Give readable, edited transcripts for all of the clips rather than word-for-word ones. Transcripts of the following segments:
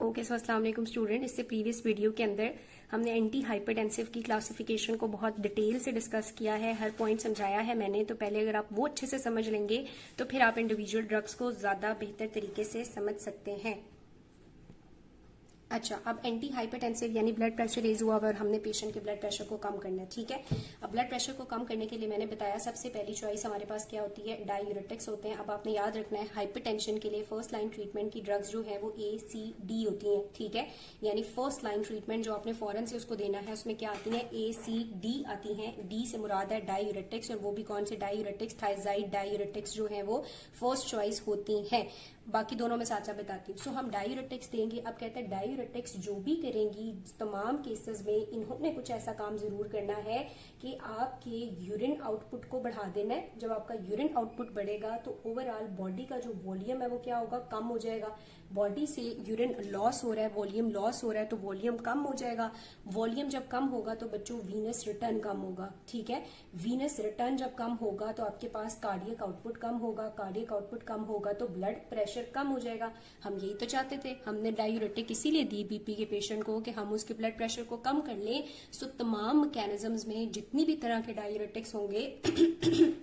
Okay so अस्सलाम वालेकुम student. इससे प्रीवियस वीडियो के अंदर हमने एंटी हाइपरटेंसिव की क्लासिफिकेशन को बहुत डिटेल से डिस्कस किया है, हर पॉइंट समझाया है मैंने। तो पहले अगर आप वो अच्छे से समझ लेंगे तो फिर आप इंडिविजुअल ड्रग्स को ज्यादा बेहतर तरीके से समझ सकते हैं। अच्छा, अब एंटी हाइपरटेंसिव यानी ब्लड प्रेशर रेज हुआ और हमने पेशेंट के ब्लड प्रेशर को कम करना है। ठीक है, अब ब्लड प्रेशर को कम करने के लिए मैंने बताया सबसे पहली चॉइस हमारे पास क्या होती है, डायूरेटिक्स होते हैं। अब आपने याद रखना है हाइपरटेंशन के लिए फर्स्ट लाइन ट्रीटमेंट की ड्रग्स जो है वो ACD होती हैं। ठीक है, यानी फर्स्ट लाइन ट्रीटमेंट जो आपने फौरन से उसको देना है उसमें क्या आती है, ACD आती है। डी से मुराद है डायूरेटिक्स, और वो भी कौन से डायूरेटिक्स, थायजाइड डायूरेटिक्स जो है वो फर्स्ट चॉइस होती है। बाकी दोनों में साथ साथ बताती हूँ। सो हम डायूरेटिक्स देंगे। अब कहते हैं डायूरेटिक्स जो भी करेंगी तमाम केसेस में इन्होंने कुछ ऐसा काम जरूर करना है कि आपके यूरिन आउटपुट को बढ़ा देना है। जब आपका यूरिन आउटपुट बढ़ेगा तो ओवरऑल बॉडी का जो वॉल्यूम है वो क्या होगा, कम हो जाएगा। बॉडी से यूरिन लॉस हो रहा है, वॉल्यूम लॉस हो रहा है तो वॉल्यूम कम हो जाएगा। वॉल्यूम जब कम होगा तो बच्चों वीनस रिटर्न कम होगा। ठीक है, वीनस रिटर्न जब कम होगा तो आपके पास कार्डियक आउटपुट कम होगा। कार्डियक आउटपुट कम होगा तो ब्लड प्रेशर कम हो जाएगा। हम यही तो चाहते थे, हमने डायूरेटिक इसीलिए दी बीपी के पेशेंट को कि हम उसके ब्लड प्रेशर को कम कर लें। सो तमाम मैकेनिज्म्स में जितनी भी तरह के डायूरेटिक्स होंगे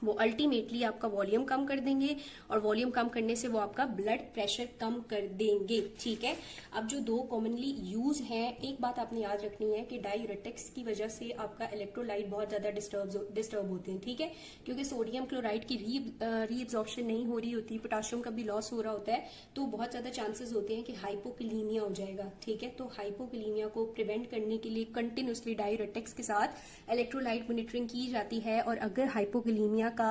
वो अल्टीमेटली आपका वॉल्यूम कम कर देंगे, और वॉल्यूम कम करने से वो आपका ब्लड प्रेशर कम कर देंगे। ठीक है, अब जो दो कॉमनली यूज हैं, एक बात आपने याद रखनी है कि डायूरेटिक्स की वजह से आपका इलेक्ट्रोलाइट बहुत ज्यादा डिस्टर्ब होते हैं। ठीक है, क्योंकि सोडियम क्लोराइड की रीअब्जॉर्प्शन नहीं हो रही होती, पोटाशियम का भी लॉस हो रहा होता है, तो बहुत ज्यादा चांसेस होते हैं कि हाइपोकलीमिया हो जाएगा। ठीक है, तो हाइपोकलीमिया को प्रिवेंट करने के लिए कंटिन्यूसली डायूरेटिक्स के साथ इलेक्ट्रोलाइट मॉनिटरिंग की जाती है, और अगर हाइपोकलीमिया का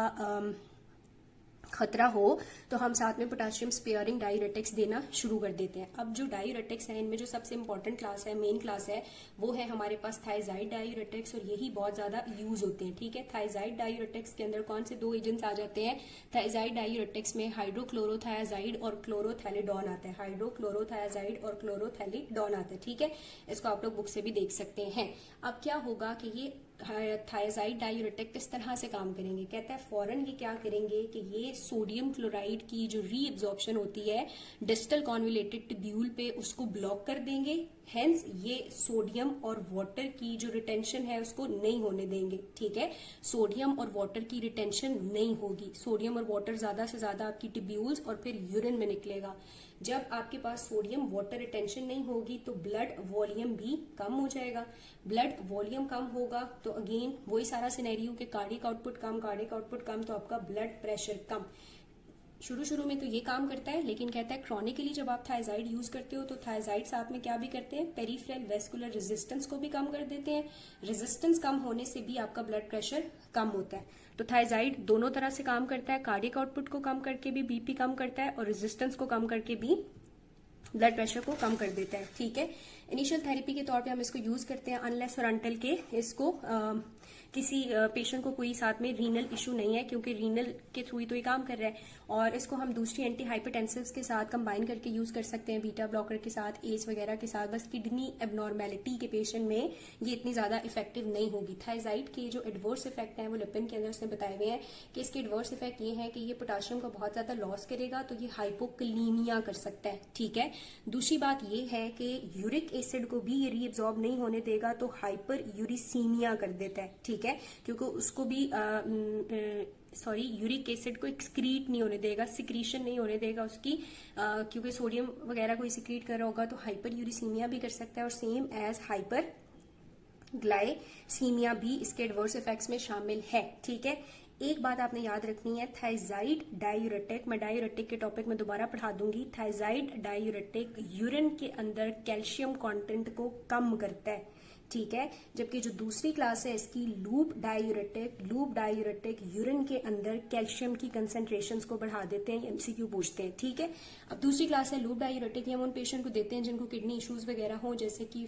खतरा हो तो हम साथ में पोटेशियम स्पेयरिंग डायूरेटिक्स देना शुरू कर देते हैं। अब जो डायूरेटिक्स है इनमें जो सबसे इंपॉर्टेंट क्लास है, मेन क्लास है, वो है हमारे पास थायजाइड डायूरेटिक्स, और यही बहुत ज्यादा यूज होते हैं। ठीक है, थायजाइड डायूरेटिक्स के अंदर कौन से दो एजेंट्स आ जाते हैं, थायजाइड डायूरेटिक्स में हाइड्रोक्लोरोथायाजाइड और क्लोरोथैलिडोन आता है। हाइड्रोक्लोरोथायाजाइड और क्लोरोथैलिडोन आता है। ठीक है, इसको आप लोग बुक से भी देख सकते हैं। अब क्या होगा कि ये थायजाइड डायूरेटिक किस तरह से काम करेंगे, कहता है फौरन ये क्या करेंगे कि ये सोडियम क्लोराइड की जो रीअब्जॉर्प्शन होती है डिस्टल कॉन्वुलेटेड ट्यूब्यूल पे उसको ब्लॉक कर देंगे। हेंस ये सोडियम और वाटर की जो रिटेंशन है उसको नहीं होने देंगे। ठीक है, सोडियम और वाटर की रिटेंशन नहीं होगी। सोडियम और वाटर ज्यादा से ज्यादा आपकी ट्यूब्यूल्स और फिर यूरिन में निकलेगा। जब आपके पास सोडियम वाटर रिटेंशन नहीं होगी तो ब्लड वॉल्यूम भी कम हो जाएगा। ब्लड वॉल्यूम कम होगा तो अगेन वही सारा सिनेरियो कि कार्डियक आउटपुट कम तो आपका ब्लड प्रेशर कम। शुरू में तो ये काम करता है, लेकिन कहता है क्रॉनिकली जब आप थायजाइड यूज करते हो तो थायजाइड साथ में क्या भी करते हैं, पेरिफेरल वेस्कुलर रेजिस्टेंस को भी कम कर देते हैं। रेजिस्टेंस कम होने से भी आपका ब्लड प्रेशर कम होता है। तो थायजाइड दोनों तरह से काम करता है, कार्डियक आउटपुट को कम करके भी बीपी कम करता है, और रेजिस्टेंस को कम करके भी ब्लड प्रेशर को कम कर देता है। ठीक है, इनिशियल थेरेपी के तौर पे हम इसको यूज करते हैं अनलेस और अनटिल के इसको किसी पेशेंट को कोई साथ में रीनल इशू नहीं है, क्योंकि रीनल के थ्रू ही तो ये काम कर रहा है। और इसको हम दूसरी एंटी हाइपरटेंसिव्स के साथ कंबाइन करके यूज कर सकते हैं, बीटा ब्लॉकर के साथ, एस वगैरह के साथ। बस किडनी एबनॉर्मेलिटी के पेशेंट में ये इतनी ज्यादा इफेक्टिव नहीं होगी। थायजाइड के जो एडवर्स इफेक्ट है वो लिपिन के अंदर उसने बताए हुए हैं कि इसके एडवर्स इफेक्ट ये है कि ये पोटाशियम का बहुत ज्यादा लॉस करेगा, तो ये हाइपोकलीमिया कर सकता है। ठीक है, दूसरी बात ये है कि यूरिक एसिड को भी ये रीअब्सॉर्ब नहीं होने देगा, तो हाइपर यूरिसीमिया कर देता है। ठीक है, क्योंकि उसको भी यूरिक एसिड को एक्सक्रीट नहीं होने देगा, सिक्रीशन नहीं होने देगा उसकी, क्योंकि सोडियम वगैरह को सिक्रीट कर रहा होगा, तो हाइपर यूरिसीमिया भी कर सकता है, और सेम एज हाइपर ग्लाइसीमिया भी इसके एडवर्स इफेक्ट्स में शामिल है। ठीक है, एक बात आपने याद रखनी है, थायजाइड डायूरेटिक, मैं डायूरेटिक के टॉपिक में दोबारा पढ़ा दूंगी। थायजाइड डायूरेटिक यूरिन के अंदर कैल्शियम कंटेंट को कम करता है। ठीक है, जबकि जो दूसरी क्लास है इसकी लूप डायूरेटिक यूरिन के अंदर कैल्शियम की कंसेंट्रेशंस को बढ़ा देते हैं, एमसीक्यू पूछते हैं। ठीक है, अब दूसरी क्लास है लूप डायूरेटिक, ये हम उन पेशेंट को देते हैं जिनको किडनी इश्यूज वगैरह हो, जैसे कि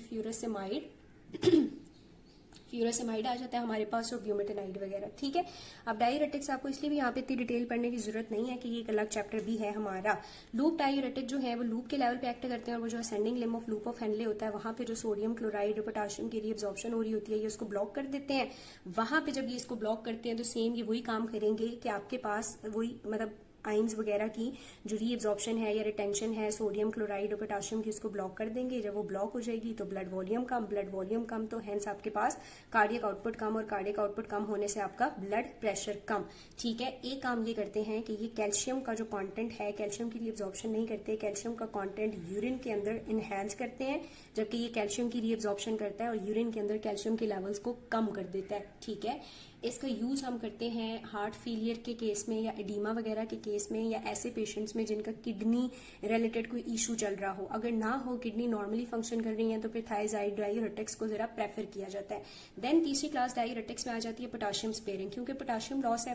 फ्यूरासेमाइड आ जाता है हमारे पास, और ब्यूमेटेनाइड वगैरह। ठीक है, अब डायूरेटिक्स आपको इसलिए भी यहाँ पे इतनी डिटेल पढ़ने की जरूरत नहीं है कि ये एक अलग चैप्टर भी है हमारा। लूप डायूरेटिक जो है वो लूप के लेवल पे एक्ट करते हैं, और वो जो ascending limb of loop of Henle होता है वहां पे जो सोडियम क्लोराइड पोटाशियम की रीअब्जॉर्प्शन हो रही होती है ये उसको ब्लॉक कर देते हैं। वहां पे जब ये इसको ब्लॉक करते हैं तो सेम ये वही काम करेंगे कि आपके पास वही मतलब आइंस वगैरह की जो रीअब्जॉर्प्शन है या रिटेंशन है सोडियम क्लोराइड और पोटाशियम की, उसको ब्लॉक कर देंगे। जब वो ब्लॉक हो जाएगी तो ब्लड वॉल्यूम कम तो हेंस आपके पास कार्डियक आउटपुट कम, और कार्डियक आउटपुट कम होने से आपका ब्लड प्रेशर कम। ठीक है, एक काम ये करते हैं कि ये कैल्शियम का जो कंटेंट है, कैल्शियम की रीअब्जॉर्प्शन नहीं करते, कैल्शियम का कंटेंट यूरिन के अंदर इनहेंस करते हैं, जबकि ये कैल्शियम की रीअब्जॉर्प्शन करता है और यूरिन के अंदर कैल्शियम के लेवल्स को कम कर देता है। ठीक है, इसका यूज हम करते हैं हार्ट फेलियर के केस में या एडीमा वगैरह के केस में, या ऐसे पेशेंट्स में जिनका किडनी रिलेटेड कोई इशू चल रहा हो। अगर ना हो, किडनी नॉर्मली फंक्शन कर रही है, तो फिर थायराइड डायूरेटिक्स को जरा प्रेफर किया जाता है। देन तीसरी क्लास डायूरेटिक्स में आ जाती है पोटाशियम स्पेयरिंग, क्योंकि पोटाशियम लॉस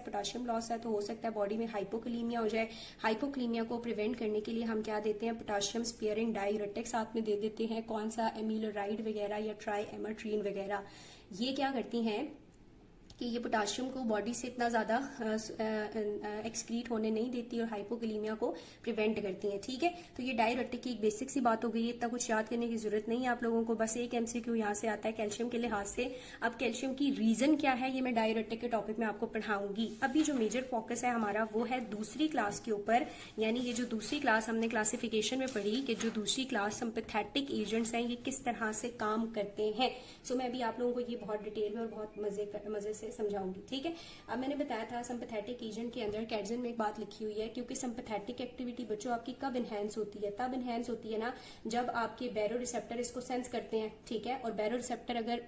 है तो हो सकता है बॉडी में हाइपोकलीमिया हो जाए। हाइपोकलीमिया को प्रिवेंट करने के लिए हम क्या देते हैं, पोटाशियम स्पेयरिंग डायूरेटिक्स साथ में दे देते हैं। कौन सा, एमिलोराइड वगैरह या ट्राईएमाट्रीन वगैरह। ये क्या करती हैं कि ये पोटाशियम को बॉडी से इतना ज्यादा एक्सक्रीट होने नहीं देती और हाइपोकलीमिया को प्रिवेंट करती हैं। ठीक है, तो ये डायूरेटिक की एक बेसिक सी बात हो गई है, इतना कुछ याद करने की जरूरत नहीं है आप लोगों को। बस एक एमसीक्यू यहाँ से आता है कैल्शियम के लिहाज से। अब कैल्शियम की रीजन क्या है, ये मैं डायूरेटिक के टॉपिक में आपको पढ़ाऊंगी। अभी जो मेजर फोकस है हमारा वो है दूसरी क्लास के ऊपर, यानी ये जो दूसरी क्लास हमने क्लासिफिकेशन में पढ़ी कि जो दूसरी क्लास सिंपैथेटिक एजेंट्स हैं ये किस तरह से काम करते हैं। सो मैं अभी आप लोगों को ये बहुत डिटेल में और बहुत मजे से समझाऊंगी। ठीक है, अब मैंने बताया था सिंपैथेटिक एजेंट के अंदर कैटजन में एक बात लिखी हुई है, क्योंकि सिंपैथेटिक एक्टिविटी बच्चों आपकी कब इनहेंस होती है, तब इनहेंस होती है ना जब आपके बैरो रिसेप्टर इसको सेंस करते हैं। ठीक है, और बैरो रिसेप्टर अगर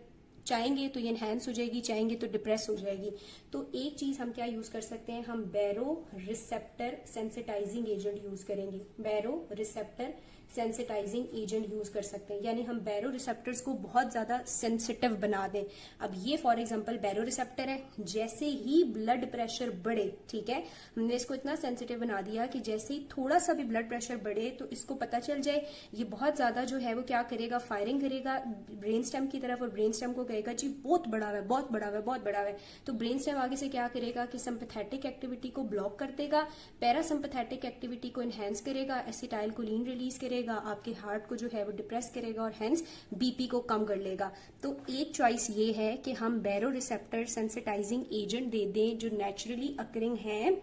चाहेंगे तो ये इनहेंस हो जाएगी, चाहेंगे तो डिप्रेस हो जाएगी। तो एक चीज हम क्या यूज कर सकते हैं, हम बैरो रिसेप्टर सेंसिटाइजिंग एजेंट यूज करेंगे। बैरो रिसेप्टर सेंसिटाइजिंग एजेंट यूज कर सकते हैं, यानी हम बैरो रिसेप्टर्स को बहुत ज्यादा सेंसिटिव बना दें। अब ये फॉर एग्जांपल बैरो रिसेप्टर है, जैसे ही ब्लड प्रेशर बढ़े, ठीक है, हमने इसको इतना सेंसिटिव बना दिया कि जैसे ही थोड़ा सा भी ब्लड प्रेशर बढ़े तो इसको पता चल जाए, ये बहुत ज्यादा जो है वो क्या करेगा, फायरिंग करेगा ब्रेन स्टेम की तरफ, और ब्रेन स्टेम को कहेगा जी बहुत बड़ा है, बहुत बड़ा है, बहुत बड़ा है। तो ब्रेन स्टेम आगे से क्या करेगा कि सिंपैथेटिक एक्टिविटी को ब्लॉक कर देगा, पैरासिम्पैथेटिक एक्टिविटी को एनहेंस करेगा, एसिटाइलकोलिन रिलीज करेगा, आपके हार्ट को जो है वो डिप्रेस करेगा और हेंस बीपी को कम कर लेगा। तो एक चॉइस ये है कि हम बैरो रिसेप्टर सेंसिटाइजिंग एजेंट दे दें जो नेचुरली अकरिंग है।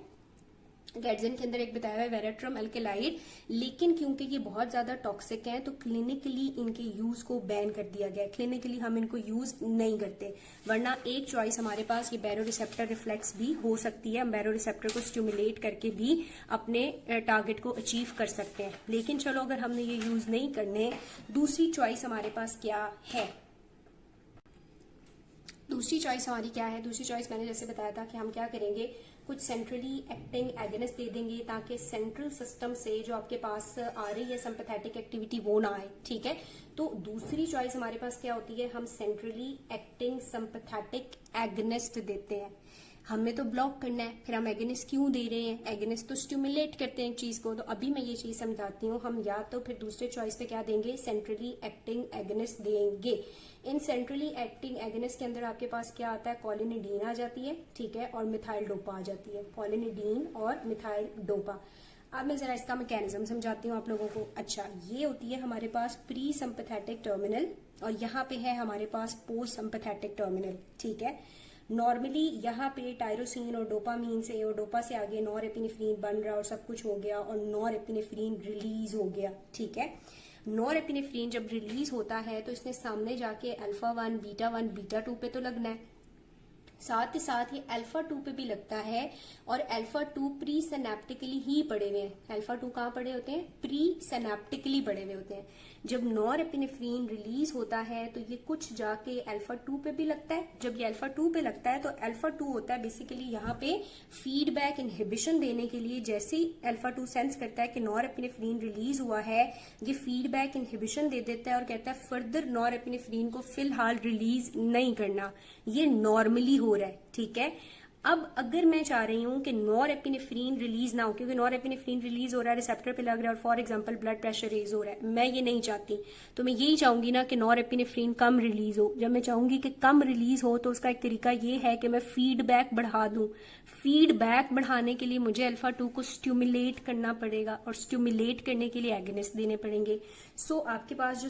कैटजन के अंदर एक बताया है वेरेट्रम अल्केलाइड, लेकिन क्योंकि ये बहुत ज्यादा टॉक्सिक हैं तो क्लिनिकली इनके यूज को बैन कर दिया गया है। क्लिनिकली हम इनको यूज नहीं करते, वरना एक चॉइस हमारे पास ये बैरो रिसेप्टर रिफ्लेक्स भी हो सकती है। हम बैरो रिसेप्टर को स्टिमुलेट करके भी अपने टारगेट को अचीव कर सकते हैं। लेकिन चलो अगर हमने ये यूज नहीं करने, दूसरी चॉइस हमारे पास क्या है, दूसरी चॉइस हमारी क्या है, दूसरी चॉइस मैंने जैसे बताया था कि हम क्या करेंगे, कुछ सेंट्रली एक्टिंग एगनिस्ट दे देंगे ताकि सेंट्रल सिस्टम से जो आपके पास आ रही है सिंपैथेटिक एक्टिविटी वो ना आए। ठीक है, तो दूसरी चॉइस हमारे पास क्या होती है, हम सेंट्रली एक्टिंग सिंपैथेटिक एगनिस्ट देते हैं। हमें तो ब्लॉक करना है, फिर हम एगनिस्ट क्यों दे रहे हैं, एगनिस्ट तो स्टिमुलेट करते हैं चीज को। तो अभी मैं ये चीज समझाती हूँ, हम या तो फिर दूसरे चॉइस पे क्या देंगे, सेंट्रली एक्टिंग एगनिस्ट देंगे। इन सेंट्रली एक्टिंग एगनिस्ट के अंदर आपके पास क्या आता है, कोलिनिडीन आ जाती है, ठीक है, और मिथाइल डोपा आ जाती है, कोलिनिडीन और मिथाइल डोपा। अब मैं जरा इसका मैकेनिज्म समझाती हूँ आप लोगों को। अच्छा, ये होती है हमारे पास प्री सिंपैथेटिक टर्मिनल और यहाँ पे है हमारे पास पोस्ट सिंपैथेटिक टर्मिनल। ठीक है, नॉर्मली यहाँ पे टायरोसिन और डोपामीन से और डोपा से आगे नॉरएपिनेफ्रिन बन रहा और सब कुछ हो गया और नॉरएपिनेफ्रिन रिलीज हो गया। ठीक है, नॉरएपिनेफ्रिन जब रिलीज होता है तो इसने सामने जाके अल्फा 1, बीटा 2 पे तो लगना है, साथ ही साथ ये अल्फा 2 पे भी लगता है। और अल्फा 2 प्री सिनेप्टिकली ही पड़े हुए हैं। अल्फा 2 कहाँ पड़े होते हैं, प्री सिनेप्टिकली पड़े हुए होते हैं। जब नॉरएपिनेफ्रिन रिलीज होता है तो ये कुछ जाके अल्फा 2 पे भी लगता है। जब ये अल्फा 2 पे लगता है तो अल्फा 2 होता है बेसिकली यहाँ पे फीडबैक इनहिबिशन देने के लिए। जैसे ही अल्फा 2 सेंस करता है कि नॉरएपिनेफ्रिन रिलीज हुआ है, ये फीडबैक इनहिबिशन दे देता है और कहता है फर्दर नॉरएपिनेफ्रिन को फिलहाल रिलीज नहीं करना, ये नॉर्मली हो रहा है। ठीक है, अब अगर मैं चाह रही हूं कि नॉरएपिनेफ्रिन रिलीज ना हो, क्योंकि नॉरएपिनेफ्रिन रिलीज हो रहा है, रिसेप्टर पे लग रहा है और for example blood pressure raise हो रहा है, मैं ये नहीं चाहती, तो मैं यही चाहूंगी ना कि नॉरएपिनेफ्रिन कम रिलीज हो। जब मैं चाहूंगी कि कम रिलीज हो तो उसका एक तरीका ये है कि मैं फीडबैक बढ़ा दूं। फीडबैक बढ़ाने के लिए मुझे अल्फा 2 को स्टिमुलेट करना पड़ेगा और स्टिमुलेट करने के लिए एगनिस्ट देने पड़ेंगे। सो आपके पास जो